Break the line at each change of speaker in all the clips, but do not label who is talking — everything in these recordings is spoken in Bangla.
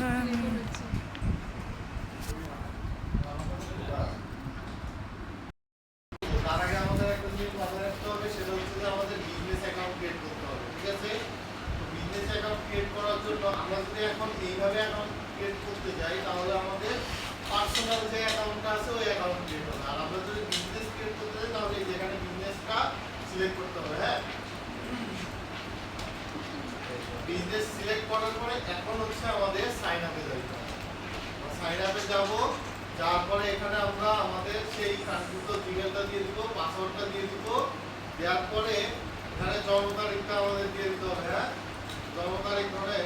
তার আগে আমাদের একটা জিনিস মাথায় রাখতে হবে, সেটা হচ্ছে যে আমাদের বিজনেস অ্যাকাউন্ট ক্রিয়েট করতে হবে। ঠিক আছে? তো বিজনেস অ্যাকাউন্ট ক্রিয়েট করার জন্য আমরা যদি এখন এইভাবে অ্যাকাউন্ট ক্রিয়েট করতে যাই, তাহলে আমাদের পার্সোনাল যে অ্যাকাউন্টটা আছে ওই অ্যাকাউন্ট ক্রিয়েট হবে। আর আমরা যদি বিজনেস ক্রিয়েট করতে যাই, তাহলে যেখানে বিজনেসটা সিলেক্ট করতে হবে। হ্যাঁ, বিজনেস সিলেক্ট করার পরে এখন হচ্ছে আমাদের সাইন আপে যাইতে হবে। সাইন আপে যাব, যাওয়ার পরে এখানে আমরা আমাদের সেই কাঙ্ক্ষিত জিমেলটা দিয়ে দিব, পাসওয়ার্ডটা দিয়ে দিব। দেওয়ার পরে এখানে জন্ম তারিখটা আমাদের দিয়ে দিতে হবে। হ্যাঁ, জন্ম তারিখ ধরে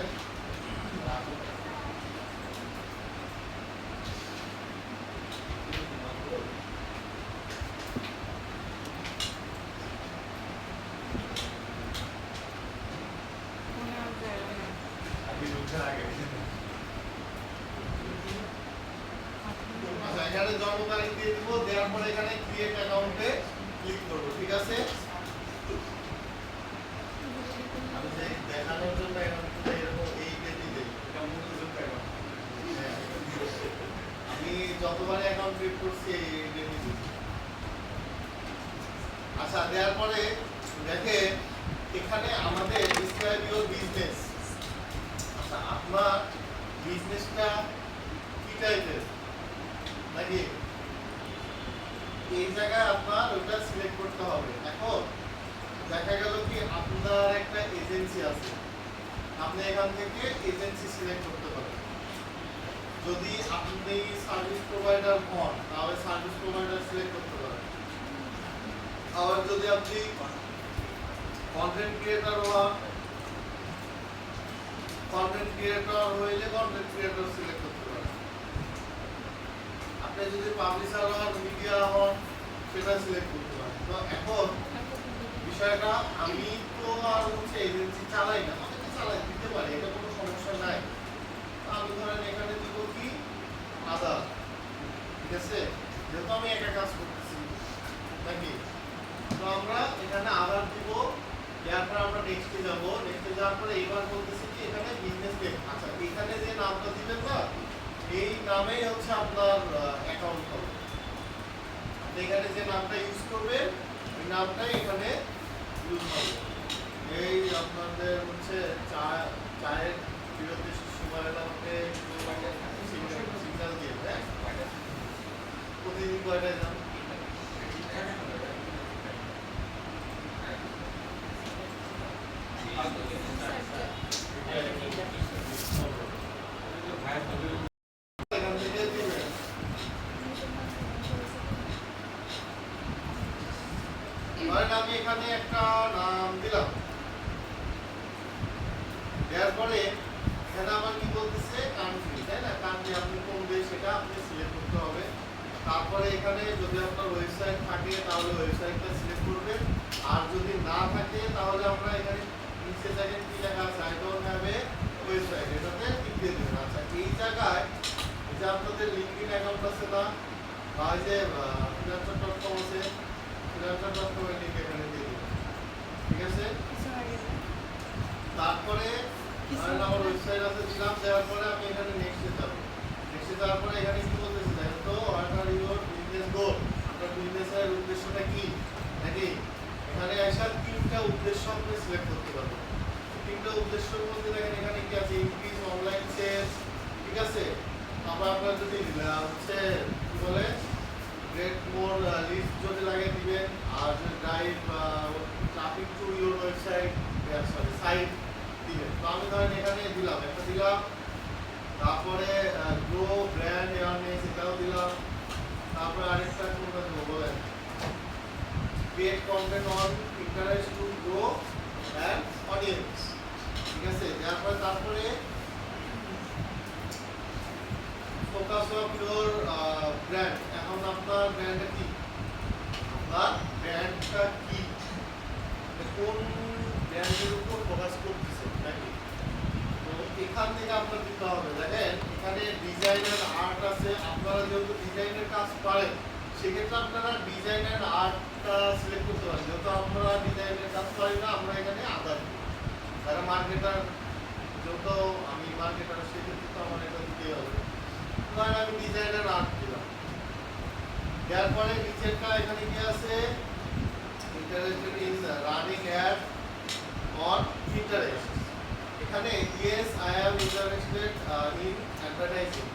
এখানে জন্ম তারিখ দিয়ে দিব। দেওয়ার পরে এখানে ক্রিয়েট অ্যাকাউন্টে ক্লিক করব। ঠিক আছে? আমি দেখানোর জন্য এরকম এই ডেটই দেই। এটা মুখস্থ অ্যাকাউন্ট। আমি যতবার অ্যাকাউন্ট ক্রিয়েট করছি এই ডেটই দিই। আচ্ছা, দেওয়ার পরে দেখেন এখানে আমাদের ডিসক্রাইব ইওর বিজনেস। আচ্ছা, আপনার বিজনেসটা কি টাইপের, নাকি এই জায়গায় আপনার ওটা সিলেক্ট করতে হবে। এখন দেখা গেল কি আপনার একটা এজেন্সি আছে, আপনি এখান থেকে এজেন্সি সিলেক্ট করতে পারেন। যদি আপনি সার্ভিস প্রোভাইডার হন, তাহলে সার্ভিস প্রোভাইডার সিলেক্ট করতে পারেন। আবার যদি আপনি কন্টেন্ট ক্রিয়েটর হন, কন্টেন্ট ক্রিয়েটর হইলে কন্টেন্ট ক্রিয়েটর সিলেক্ট করতে পারেন। আপনি যদি পাবলিশার হন, মিডিয়া হন, সেটা সিলেক্ট করতে পারেন। তো এখন বিষয়টা, আমি তো আর হচ্ছে এজেন্সি চালাই না, আমাকে চালাই দিতে পারি, এটা কোনো সমস্যা নাই। আমি ধরেন এখানে দিব কি আদার। ঠিক আছে? যেহেতু আমি একা কাজ করতেছি নাকি, তো আমরা এখানে আদার দিব। এরপর আমরা নেক্সটে যাব। নেক্সটে যাওয়ার পরে এবার বলতেছি কি এখানে বিজনেস নেম। আচ্ছা, এখানে যে নামটা দিবেন না, এই নামেই হচ্ছে আপনার অ্যাকাউন্ট হবে। আপনি এখানে যে নামটা ইউজ করবেন, ওই নামটাই এখানে ইউজ হবে। এই আপনাদের হচ্ছে চায়ের বিরতি সময় আমাকে সিগন্যাল দিয়ে, হ্যাঁ, প্রতিদিন কয়টায় যান? এখান থেকে দিবেন। ধরেন আমি এখানে একটা নাম দিলাম। দেওয়ার পরে এখানে আমার কি বলতেছে কান্ট্রি, তাই না? কান্ট্রি আপনি কোন দেশ সেটা আপনি সিলেক্ট করতে হবে। তারপরে এখানে যদি আপনার ওয়েবসাইট থাকে তাহলে ওয়েবসাইটটা সিলেক্ট করবেন, আর যদি না থাকে তাহলে আমরা এখানে নিচে দেখেন কি লেখা আছে, I don't have a website, এটাতে টিক দিয়ে দেবেন। আচ্ছা, এই জায়গায় যে আপনাদের লিঙ্কডইন অ্যাকাউন্ট আছে না, বা যে freelancer.com আছে, freelancer.com এর লিংক এখানে দিয়ে দিবেন। ঠিক আছে? তারপরে আমার ওয়েবসাইট আছে, দিলাম। দেওয়ার পরে আমি এখানে নেক্সটে যাব। নেক্সটে যাওয়ার পরে এখানে কি বলতেছে দেখেন তো, হোয়াট আর ইউর বিজনেস গোল, আপনার বিজনেসের উদ্দেশ্যটা কি, নাকি এখানে এসে তিনটা উদ্দেশ্য আপনি সিলেক্ট করতে পারবেন। তিনটা উদ্দেশ্যের মধ্যে দেখেন এখানে কি আছে, ইনক্রিজ অনলাইন সেলস। ঠিক আছে? আবার আপনার যদি হচ্ছে কি বলে গ্রেট মোর লিস্ট যদি লাগে দিবেন, আর যদি drive traffic to your website, sorry site দিবেন। তো আমি ধরেন এখানে দিলাম, একটা দিলাম। তারপরে গ্রো ব্র্যান্ড অ্যাওয়ারনেস, এটাও দিলাম। তারপরে আরেকটা কোনটা দেবো বলেন, create content on interest to grow and audience. ঠিক আছে? তারপরে ফোকাস অফ ইউর ব্র্যান্ড। এখন আপনার ব্র্যান্ডটা কি, আপনার ব্র্যান্ডটা কি, কোন ব্র্যান্ডের উপর ফোকাস করতেছে নাকি, তো এখান থেকে আপনার দিতে হবে। দেখেন এখানে ডিজাইনার আর্ট আছে, আপনারা যেহেতু ডিজাইনের কাজ পারেন সেক্ষেত্রে আপনারা ডিজাইনার আর্টটা সিলেক্ট করতে পারেন। যেহেতু আমরা ডিজাইনের কাজ পারি না, আমরা এখানে আদার যারা মার্কেটার যেহেতু আমি মার্কেটার, সেক্ষেত্রে তো আমার এটা দিতেই হবে। ধরেন আমি ডিজাইনার আর্ট দিলাম, দেওয়ার পরে নিচেরটা এখানে কি আছে, interested in running ad on Pinterest। এখানে yes I am interested in advertising,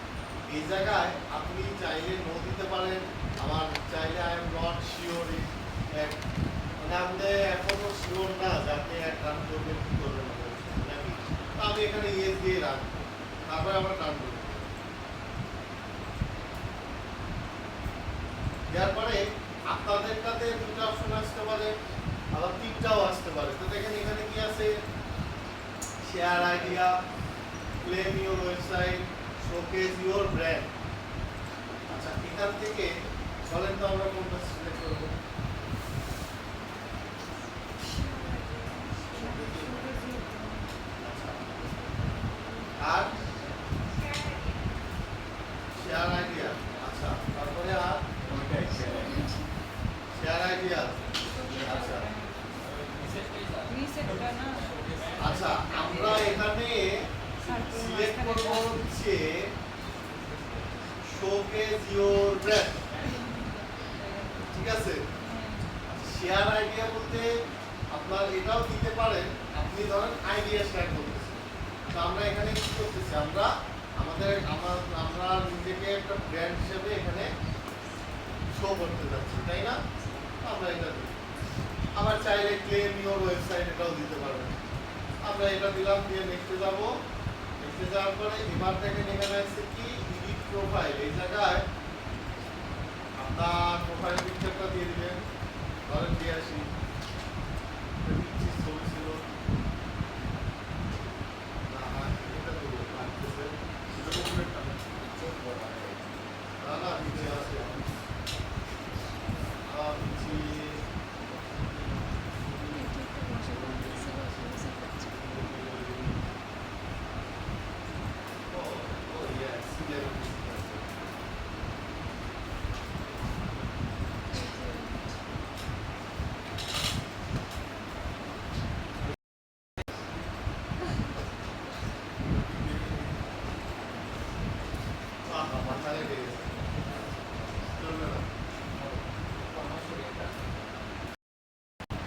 এই জায়গায় আপনি চাইলে নো দিতে পারেন, আমার চাইলে I am not sure in ad, মানে আপনি এখনো শিওর না যাতে অ্যাড রান করবেন কি করবেন নাকি, তো আমি এখানে ইয়েস দিয়ে রাখবো, তারপরে আমরা রান করবো। দেওয়ার পরে আপনাদেরটাতে দুটো অপশন আসতে পারে, আবার তিনটাও আসতে পারে। তো দেখেন এখানে কি আছে, share idea, claim your website, showcase your brand. আচ্ছা, এখান থেকে চলেন তো আমরা কোনটা সিলেক্ট করবো। আর শেয়ার আইডিয়া, আচ্ছা তারপরে আর শেয়ার আইডিয়া, আচ্ছা আচ্ছা আমরা এখানে সিলেক্ট করব হচ্ছে শোকেস ইউর ব্র্যান্ড, ঠিক আছে। শেয়ার আইডিয়া বলতে আপনার এটাও দিতে পারেন, আপনি ধরেন আইডিয়া শেয়ার করতেছেন, তো আমরা এখানে কি করতেছি, আমরা আমরা নিজেকে একটা ব্র্যান্ড হিসেবে এখানে শো করতে যাচ্ছি, তাই না, আমরা এটা দিই। আবার চাইলে ক্লেম ইউর ওয়েবসাইট এটাও দিতে পারবেন, আমরা এটা দিলাম, দিয়ে নেক্সটে যাব। নেক্সটে যাওয়ার পরে এবার দেখেন এখানে আছে কি এডিট প্রোফাইল, এই জায়গায় আপনার প্রোফাইল পিকচারটা দিয়ে দিবেন, ধরেন দিয়ে আসি ছবি ছিল না, এটা দেবো লাগতেছে, এটা কমপ্লিট না না নিচে আছে, নিচে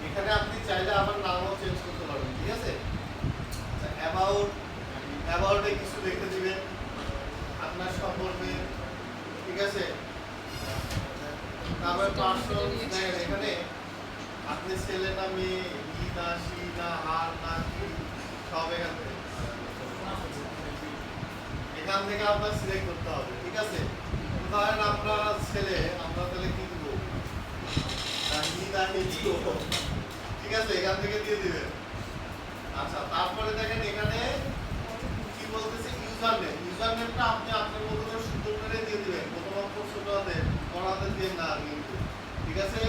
এখানে আপনি চাইলে আমার নামও চেঞ্জ করতে পারবেন, ঠিক আছে। অ্যাবাউটে কিছু লিখে দিবেন আপনার সম্পর্কে, ঠিক আছে। তারপরে পার্সোনাল, দেখেন এখানে আপনি ছেলে না মেয়ে, ই না সি না আর না কি, সব এখান থেকে আপনার সিলেক্ট করতে হবে, ঠিক আছে। ধরেন আপনার ছেলে, আমরা তাহলে কি দিব, ঠিক আছে, এখান থেকে দিয়ে দিবেন। আচ্ছা তারপরে দেখেন এখানে কি বলতেছে, ইউজার নেমটা আপনি আপনার মতো করে সুন্দর করে দিয়ে দিবেন, প্রথম অক্ষর ছোট হাতে, বড় হাতে দিয়ে না কিন্তু, ঠিক আছে।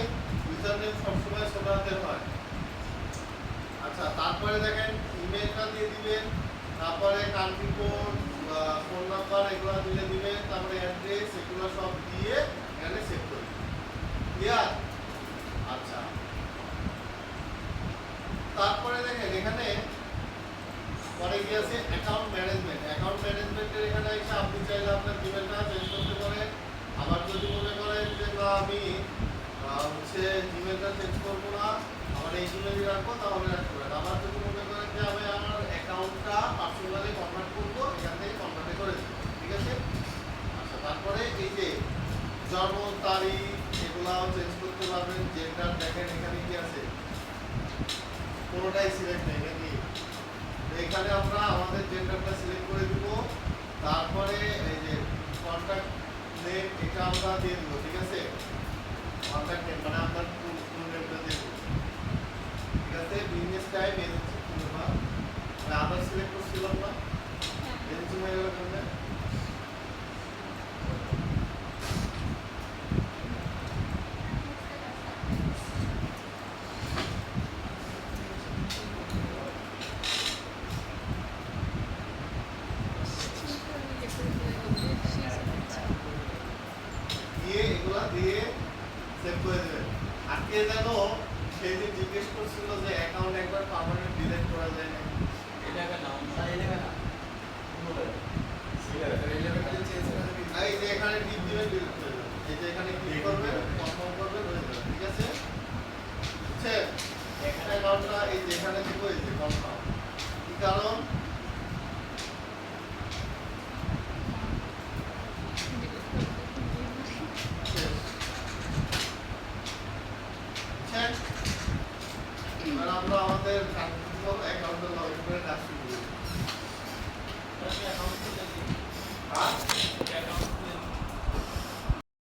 ইউজার নেম সবসময় ছোট হাতে হয়। আচ্ছা তারপরে দেখেন ইমেলটা দিয়ে দিবেন, তারপরে কান্ট্রি কোড, ফোন নাম্বার এগুলো দিলে দিবেন, তারপরে অ্যাড্রেস এগুলো সব দিয়ে এখানে সেভ করবেন, ক্লিয়ার। আচ্ছা তারপরে দেখেন এখানে পরে কি আছে, অ্যাকাউন্ট ম্যানেজমেন্ট। অ্যাকাউন্ট ম্যানেজমেন্টের এখানে এসে আপনি চাইলে আপনার জিমেলটা চেঞ্জ করতে পারেন। আবার যদি মনে করেন যে না আমি হচ্ছে জিমেলটা চেঞ্জ করবো না, আমার এই জিমেলই রাখবো, তাহলে রাখতে পারেন। আবার যদি মনে করেন যে আমি আমার অ্যাকাউন্টটা পার্সোনালি কনভার্ট করবো, এখান থেকে কনভার্টে করে দেবো, ঠিক আছে। আচ্ছা তারপরে এই যে জন্ম তারিখ এগুলাও চেঞ্জ করতে পারবেন। জেন্ডার দেখেন এখানে কি আছে, কোনোটাই সিলেক্ট নেই নাকি, এখানে আমরা আমাদের জেন্ডারটা সিলেক্ট করে দিব। তারপরে এই যে কন্ট্যাক্ট নেম এটা আমরা দিয়ে দিব, ঠিক আছে। কন্ট্যাক্ট নেম মানে আপনার ফুল নেমটা দিয়ে দিব, ঠিক আছে। বিজনেস টাইপ এজেন্সি কিংবা মানে আদার সিলেক্ট করছিলাম না, এজেন্সি হয়ে গেল কেন। দিয়ে সেভ করে দেবেন। আর কে যেন সেই দিন জিজ্ঞেস করছিল যে অ্যাকাউন্ট একবার পার্মানেন্ট ডিলিট করা যায় না, এই জায়গা নাও, এই জায়গা না এখানে টিপ দিবেন ডিলিট হয়ে যাবে। এই যে এখানে ক্লিক করবেন, কনফার্ম করবেন হয়ে যাবে। ঠিক আছে? বুঝছেন? এখানে অ্যাকাউন্টটা এই যে এখানে দিব এই যে কনফার্ম। কি কারণ? বুঝছেন? এবার আমরা আমাদের অ্যাকাউন্টে লগইন করে কাজ শুরু করব।
অ্যাকাউন্ট খুলে দিই।
আর
অ্যাকাউন্ট